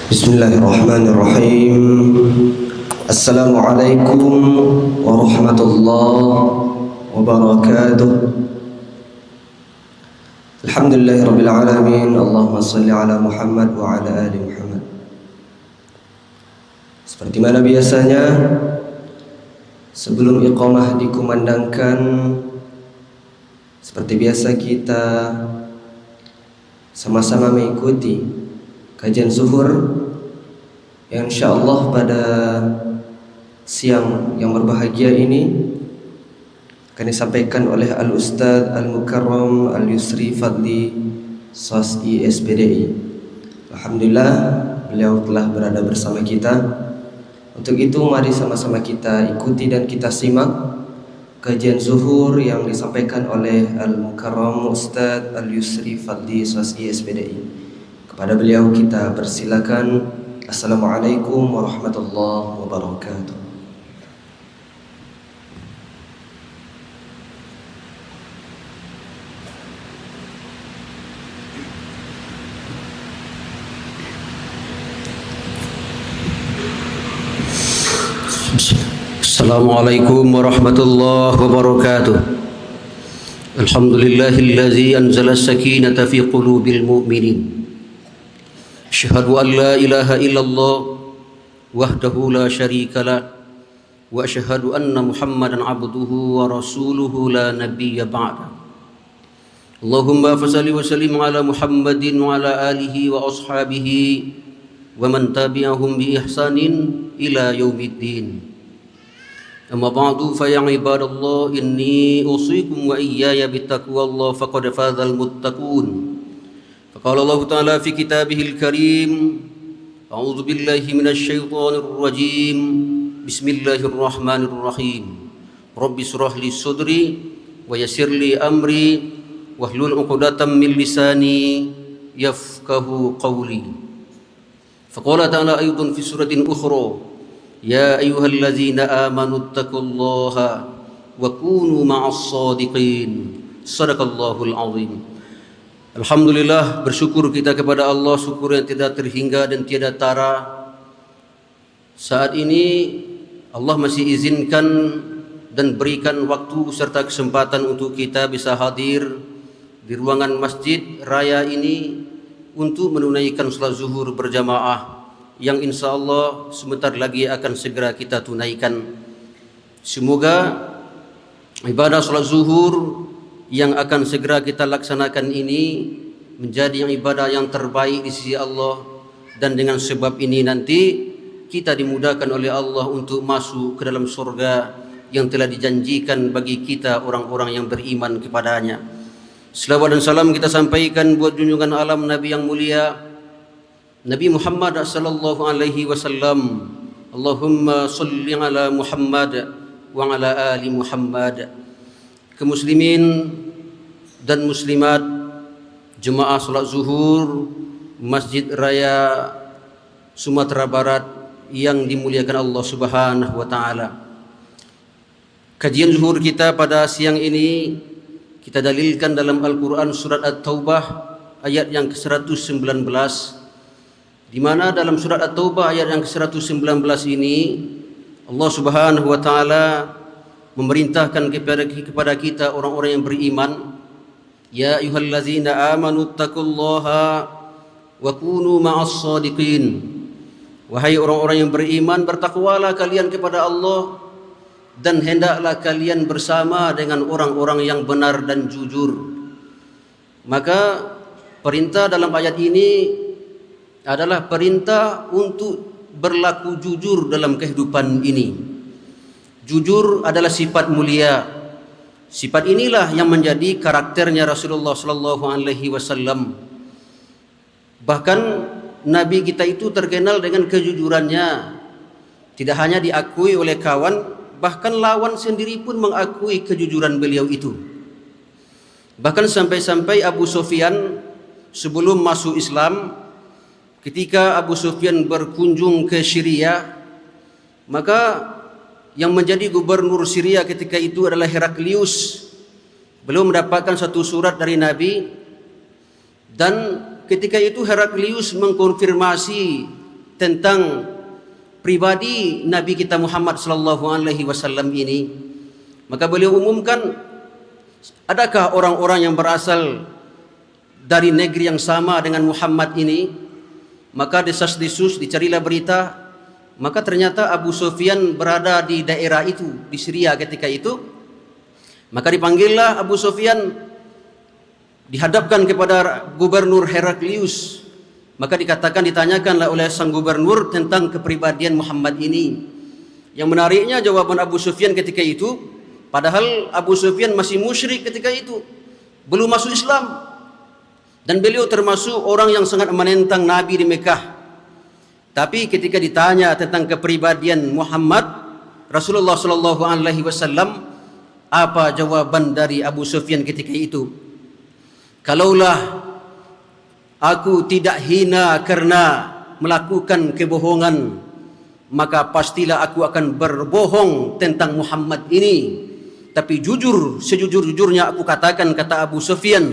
Bismillahirrahmanirrahim. Assalamualaikum warahmatullahi wabarakatuh. Alhamdulillahirabbil alamin. Allahumma shalli ala Muhammad wa ala ali Muhammad. Seperti mana biasanya, sebelum iqamah dikumandangkan, seperti biasa kita sama-sama mengikuti kajian zuhur yang insyaallah pada siang yang berbahagia ini akan disampaikan oleh Al-Ustadz Al-Mukarram Al-Yusri Fadli SOSI SPDI. Alhamdulillah beliau telah berada bersama kita. Untuk itu mari sama-sama kita ikuti dan kita simak kajian zuhur yang disampaikan oleh Al-Mukarram Ustadz Al-Yusri Fadli SOSI SPDI. Kepada beliau kita persilakan. Assalamualaikum warahmatullahi wabarakatuh. Assalamualaikum warahmatullahi wabarakatuh. Alhamdulillahillazi anzala as-sakinata fi qulubil mu'minin. Asyhadu an la ilaha illallah wahdahu la syarika lah wa asyhadu anna Muhammadan abduhu wa rasuluhu la nabiyya ba'da. Allahumma fashalli wa sallim ala Muhammadin wa ala alihi wa ashabihi wa man tabi'ahum bi ihsanin ila yaumiddin. Amma ba'du fa ya ibadallah inni usikum wa iyaya bittaqwallah faqad fazal muttaqun. Faqala Allah Ta'ala fi kitabihil karim, a'udzu billahi minasy syaithanir rajim. Bismillahirrahmanirrahim. Rabbi shrah li sadri wa yassir li amri wahlul 'uqdatam min lisani yafqahu qawli. Faqala ta'ala aidan fi suratin ukhra, ya ayyuhallazina amanu taqullaha wa kunu ma'as shadiqin. Shadaqallahul azim. Alhamdulillah, bersyukur kita kepada Allah, syukur yang tidak terhingga dan tiada tara. Saat ini Allah masih izinkan dan berikan waktu serta kesempatan untuk kita bisa hadir di ruangan masjid raya ini untuk menunaikan salat zuhur berjamaah yang insya Allah sebentar lagi akan segera kita tunaikan. Semoga ibadah salat zuhur yang akan segera kita laksanakan ini menjadi ibadah yang terbaik di sisi Allah, dan dengan sebab ini nanti kita dimudahkan oleh Allah untuk masuk ke dalam surga yang telah dijanjikan bagi kita orang-orang yang beriman kepadanya. Selawat dan salam kita sampaikan buat junjungan alam Nabi yang mulia Nabi Muhammad sallallahu alaihi wasallam. Allahumma shalli ala Muhammad wa ala ali Muhammad. Kaum muslimin dan muslimat jemaah salat zuhur Masjid Raya Sumatera Barat yang dimuliakan Allah Subhanahu wa taala. Kajian zuhur kita pada siang ini kita dalilkan dalam Al-Qur'an surat At-Taubah ayat yang ke-119, di mana dalam surat At-Taubah ayat yang ke-119 ini Allah Subhanahu wa taala memerintahkan kepada kita orang-orang yang beriman, ya ayyuhallazina amanu taqullaha wa kunu ma'as shadiqin. Wahai orang-orang yang beriman, bertakwalah kalian kepada Allah dan hendaklah kalian bersama dengan orang-orang yang benar dan jujur. Maka perintah dalam ayat ini adalah perintah untuk berlaku jujur dalam kehidupan ini. Jujur adalah sifat mulia. Sifat inilah yang menjadi karakternya Rasulullah sallallahu alaihi wasallam. Bahkan Nabi kita itu terkenal dengan kejujurannya. Tidak hanya diakui oleh kawan, bahkan lawan sendiri pun mengakui kejujuran beliau itu. Bahkan sampai-sampai Abu Sufyan sebelum masuk Islam, ketika Abu Sufyan berkunjung ke Syria, maka yang menjadi gubernur Syria ketika itu adalah Heraklius. Beliau mendapatkan satu surat dari Nabi, dan ketika itu Heraklius mengkonfirmasi tentang pribadi Nabi kita Muhammad sallallahu alaihi wasallam ini, maka beliau umumkan, adakah orang-orang yang berasal dari negeri yang sama dengan Muhammad ini? Maka desas-desus, dicarilah berita, maka ternyata Abu Sufyan berada di daerah itu, di Syria ketika itu. Maka dipanggillah Abu Sufyan, dihadapkan kepada Gubernur Heraklius. Maka ditanyakanlah oleh sang gubernur tentang kepribadian Muhammad ini. Yang menariknya jawaban Abu Sufyan ketika itu, padahal Abu Sufyan masih musyrik ketika itu, belum masuk Islam, dan beliau termasuk orang yang sangat menentang Nabi di Mekah. Tapi ketika ditanya tentang kepribadian Muhammad, Rasulullah sallallahu alaihi wasallam, apa jawaban dari Abu Sufyan ketika itu? Kalaulah aku tidak hina karena melakukan kebohongan, maka pastilah aku akan berbohong tentang Muhammad ini. Tapi jujur, sejujur-jujurnya aku katakan, kata Abu Sufyan,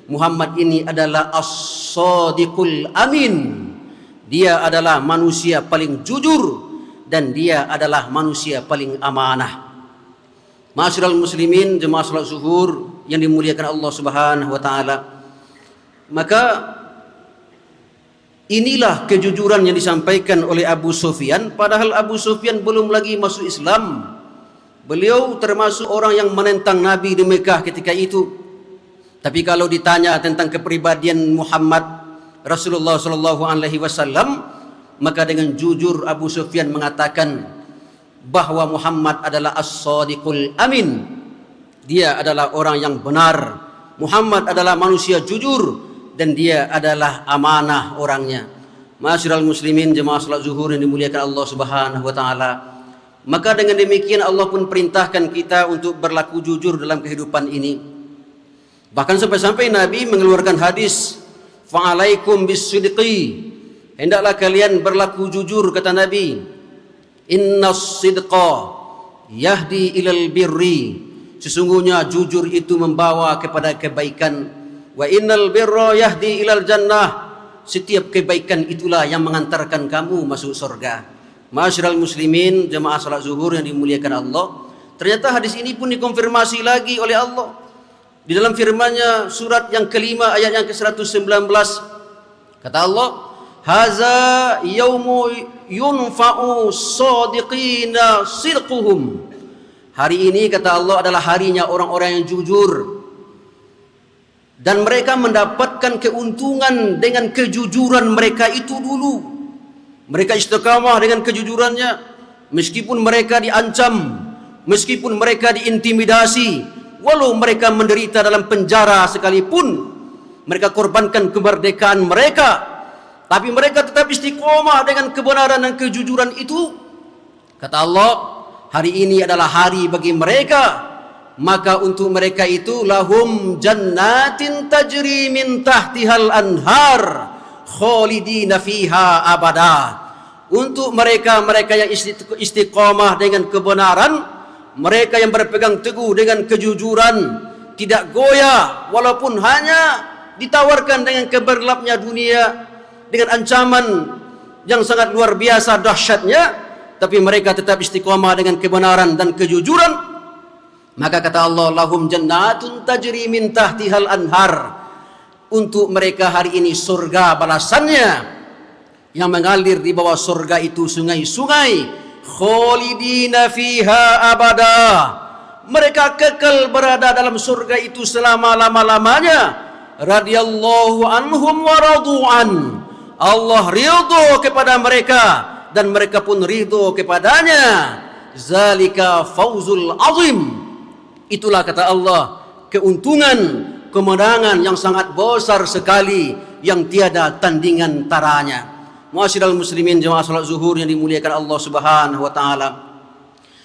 Muhammad ini adalah as-sadiqul amin. Dia adalah manusia paling jujur dan dia adalah manusia paling amanah. Ma'asyiral muslimin, jemaah salat zuhur yang dimuliakan Allah Subhanahu wa taala. Maka inilah kejujuran yang disampaikan oleh Abu Sufyan, padahal Abu Sufyan belum lagi masuk Islam. Beliau termasuk orang yang menentang Nabi di Mekah ketika itu. Tapi kalau ditanya tentang kepribadian Muhammad Rasulullah sallallahu alaihi wasallam, maka dengan jujur Abu Sufyan mengatakan bahwa Muhammad adalah as-sadiqul amin. Dia adalah orang yang benar. Muhammad adalah manusia jujur dan dia adalah amanah orangnya. Ma'asyiral muslimin, jemaah salat zuhur yang dimuliakan Allah Subhanahu wa taala. Maka dengan demikian Allah pun perintahkan kita untuk berlaku jujur dalam kehidupan ini. Bahkan sampai-sampai Nabi mengeluarkan hadis, fa'alaikum bis-sidqi, hendaklah kalian berlaku jujur, kata Nabi. Innas sidqa yahdi ilal birri, sesungguhnya jujur itu membawa kepada kebaikan. Wa innal birra yahdi ilal jannah, setiap kebaikan itulah yang mengantarkan kamu masuk surga. Ma'asyiral muslimin, jemaah salat zuhur yang dimuliakan Allah, ternyata hadis ini pun dikonfirmasi lagi oleh Allah di dalam firman-Nya surat yang kelima ayat yang ke-119. Kata Allah, haza yaumu yunfa'u shadiqina sidquhum. Hari ini, kata Allah, adalah harinya orang-orang yang jujur, dan mereka mendapatkan keuntungan dengan kejujuran mereka itu dulu. Mereka istiqamah dengan kejujurannya, meskipun mereka diancam, meskipun mereka diintimidasi, walau mereka menderita dalam penjara sekalipun, mereka korbankan kemerdekaan mereka, tapi mereka tetap istiqamah dengan kebenaran dan kejujuran itu. Kata Allah, hari ini adalah hari bagi mereka, maka untuk mereka itu lahum jannatin tajri min tahtihal anhar khalidina fiha abada. Untuk mereka yang istiqamah dengan kebenaran, mereka yang berpegang teguh dengan kejujuran, tidak goyah walaupun hanya ditawarkan dengan keberlapnya dunia, dengan ancaman yang sangat luar biasa dahsyatnya, tapi mereka tetap istiqamah dengan kebenaran dan kejujuran. Maka kata Allah, lahum jannatun tajri min tahtihal anhar, untuk mereka hari ini surga balasannya, yang mengalir di bawah surga itu sungai-sungai, khalidina fiha abada, mereka kekal berada dalam surga itu selama-lama-lamanya. Radhiyallahu anhum wa radu'an, Allah ridho kepada mereka dan mereka pun ridho kepadanya. Zalika fauzul azim, itulah, kata Allah, keuntungan, kemenangan yang sangat besar sekali yang tiada tandingan taranya. Ma'asyiral muslimin, jemaah salat zuhur yang dimuliakan Allah Subhanahu wa taala.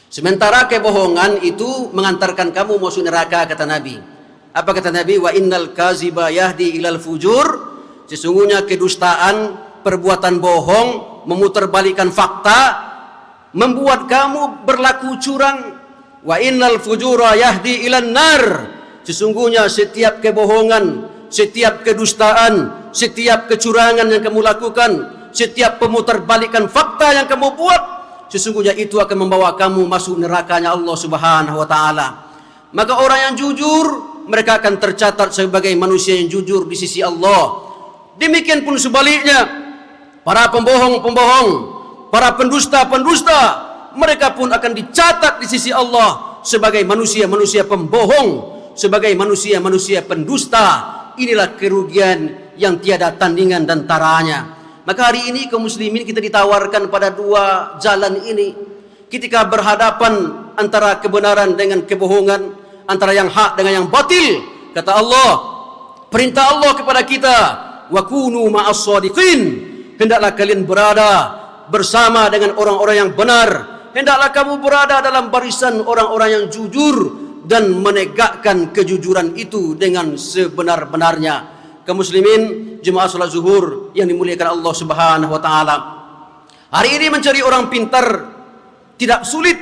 Sementara kebohongan itu mengantarkan kamu masuk neraka, kata Nabi. Apa kata Nabi? Wa innal kaziba yahdi ilal fujur, sesungguhnya kedustaan, perbuatan bohong, memutarbalikkan fakta, membuat kamu berlaku curang. Wa innal fujura yahdi ilan nar, sesungguhnya setiap kebohongan, setiap kedustaan, setiap kecurangan yang kamu lakukan setiap pemutarbalikkan fakta yang kamu buat, sesungguhnya itu akan membawa kamu masuk nerakanya Allah Subhanahu wa taala. Maka orang yang jujur, mereka akan tercatat sebagai manusia yang jujur di sisi Allah. Demikian pun sebaliknya, para pembohong-pembohong, para pendusta-pendusta, mereka pun akan dicatat di sisi Allah sebagai manusia-manusia pembohong, sebagai manusia-manusia pendusta. Inilah kerugian yang tiada tandingan dan taranya. Maka hari ini kaum muslimin kita ditawarkan pada dua jalan ini. Ketika berhadapan antara kebenaran dengan kebohongan, antara yang hak dengan yang batil, kata Allah, perintah Allah kepada kita, wa kunu ma'as shadiqin, hendaklah kalian berada bersama dengan orang-orang yang benar, hendaklah kamu berada dalam barisan orang-orang yang jujur dan menegakkan kejujuran itu dengan sebenar-benarnya. Kaum muslimin, jemaah salat zuhur yang dimuliakan Allah Subhanahu wa taala. Hari ini mencari orang pintar tidak sulit,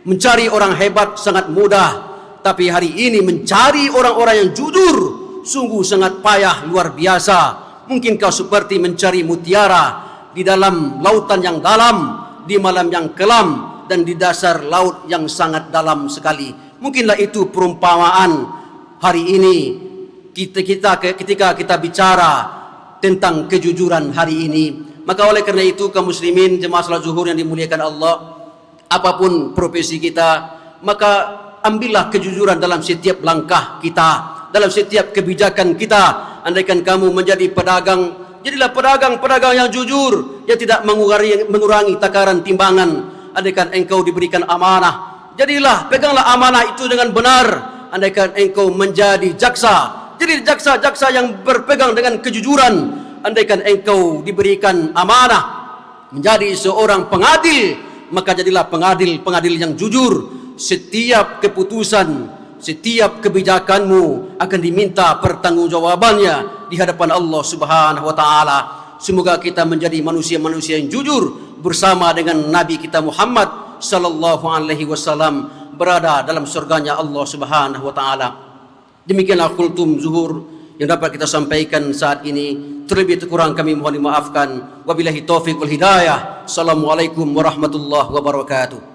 mencari orang hebat sangat mudah. Tapi hari ini mencari orang-orang yang jujur sungguh sangat payah luar biasa. Mungkin kau seperti mencari mutiara di dalam lautan yang dalam, di malam yang kelam, dan di dasar laut yang sangat dalam sekali. Mungkinlah itu perumpamaan hari ini ketika kita bicara tentang kejujuran hari ini. Maka oleh karena itu kaum muslimin jemaah salat zuhur yang dimuliakan Allah, apapun profesi kita, maka ambillah kejujuran dalam setiap langkah kita, dalam setiap kebijakan kita. Andaikan kamu menjadi pedagang, jadilah pedagang-pedagang yang jujur, yang tidak mengurangi takaran timbangan. Andaikan engkau diberikan amanah, jadilah peganglah amanah itu dengan benar. Andaikan engkau menjadi jaksa, jadi jaksa-jaksa yang berpegang dengan kejujuran. Andaikan engkau diberikan amanah menjadi seorang pengadil, maka jadilah pengadil yang jujur. Setiap keputusan, setiap kebijakanmu akan diminta pertanggungjawabannya di hadapan Allah Subhanahu wa taala. Semoga kita menjadi manusia-manusia yang jujur bersama dengan Nabi kita Muhammad sallallahu alaihi wasallam, berada dalam surganya Allah Subhanahu wa taala. Demikianlah kultum zuhur yang dapat kita sampaikan saat ini. Terlebih kurang kami mohon dimaafkan. Wabillahi taufiq wal hidayah. Assalamualaikum warahmatullahi wabarakatuh.